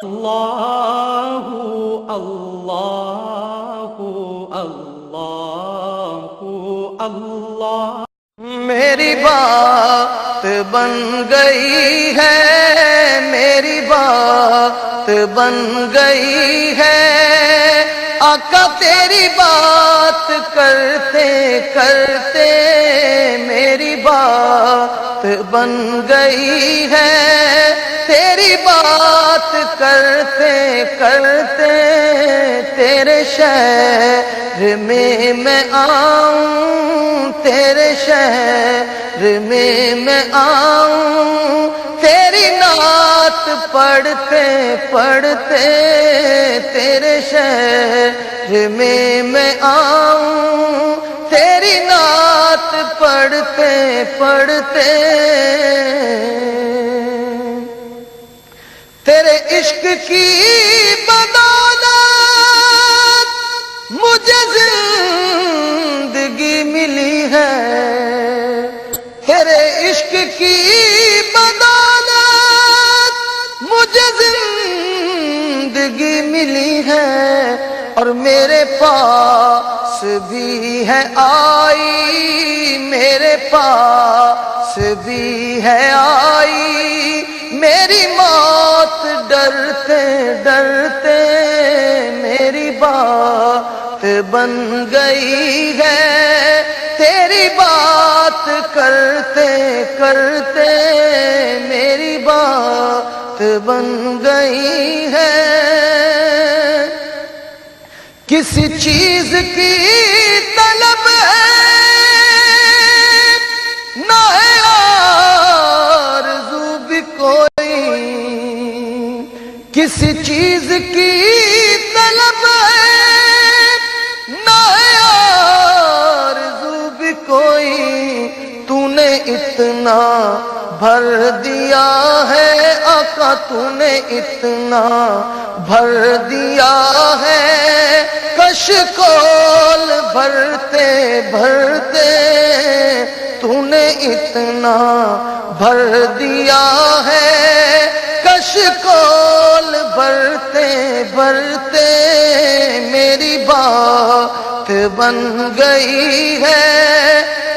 اللہ اللہ اللہ اللہ میری بات بن گئی ہے، میری بات بن گئی ہے، آقا تیری بات کرتے کرتے میری بات بن گئی ہے، تیری بات کرتے کرتے تیرے شہر میں آؤں، تیرے شہر میں آؤں، تیری نعت پڑھتے پڑھتے تیرے شہر میں آؤں، تیری نعت پڑھتے پڑھتے تیرے عشق کی بدولت مجھے زندگی ملی ہے، تیرے عشق کی بدولت مجھے زندگی ملی ہے، اور میرے پاس بھی ہے آئی، میرے پاس بھی ہے آئی، میری موت ڈرتے ڈرتے میری بات بن گئی ہے، تیری بات کرتے کرتے میری بات بن گئی ہے۔ کسی چیز کی طلب ہے نہ ہے آرزو بھی کوئی، کسی چیز کی طلب ہے نہ ہے آرزو بھی کوئی، تو نے اتنا بھر دیا ہے آقا، تو نے اتنا بھر دیا ہے، کش کول بھرتے بھرتے تو نے اتنا بھر دیا ہے، کش کول بھرتے بھرتے میری بات بن گئی ہے،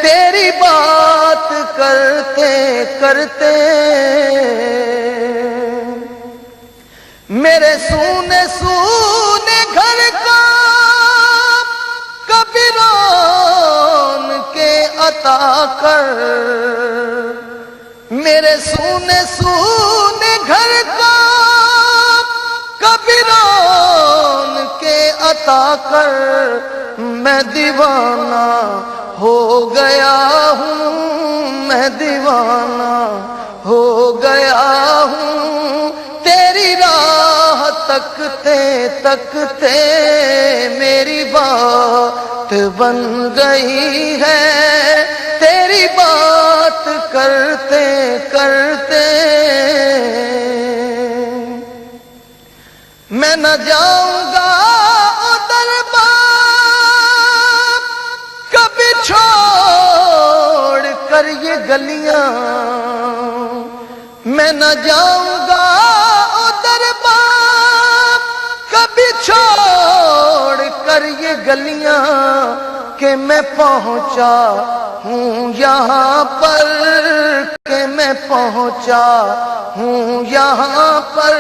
تیری بات کرتے کرتے میرے سونے سونے گھر کا کبھی رون کے عطا کر، میرے سونے سونے گھر کا کبھی رون کے عطا کر، میں دیوانہ ہو گیا ہوں، میں دیوانہ ہو گیا ہوں، تیری راہ تکتے تکتے میری بات بن گئی ہے، تیری بات کرتے کرتے میں نہ جاؤں گا ادھر باپ کبھی چھوڑ کر یہ گلیاں، میں نہ جاؤں گا ادھر باپ کبھی چھوڑ کر یہ گلیاں، کہ میں پہنچا ہوں یہاں پر، کہ میں پہنچا ہوں یہاں پر،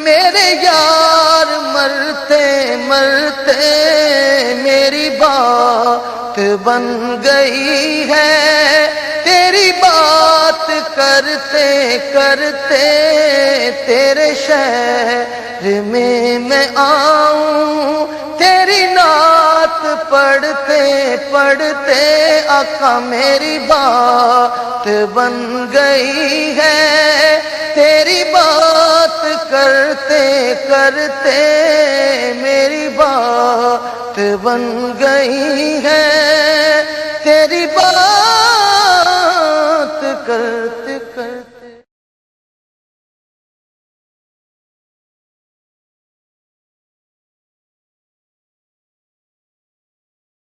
میرے یار مرتے مرتے میری بات بن گئی ہے، تیری بات کرتے کرتے تیرے شہر میں آؤں، تیری نعت پڑھتے پڑھتے آقا میری بات بن گئی ہے، تیری بات کرتے کرتے میری بات بن گئی ہے، تیری بات کرتے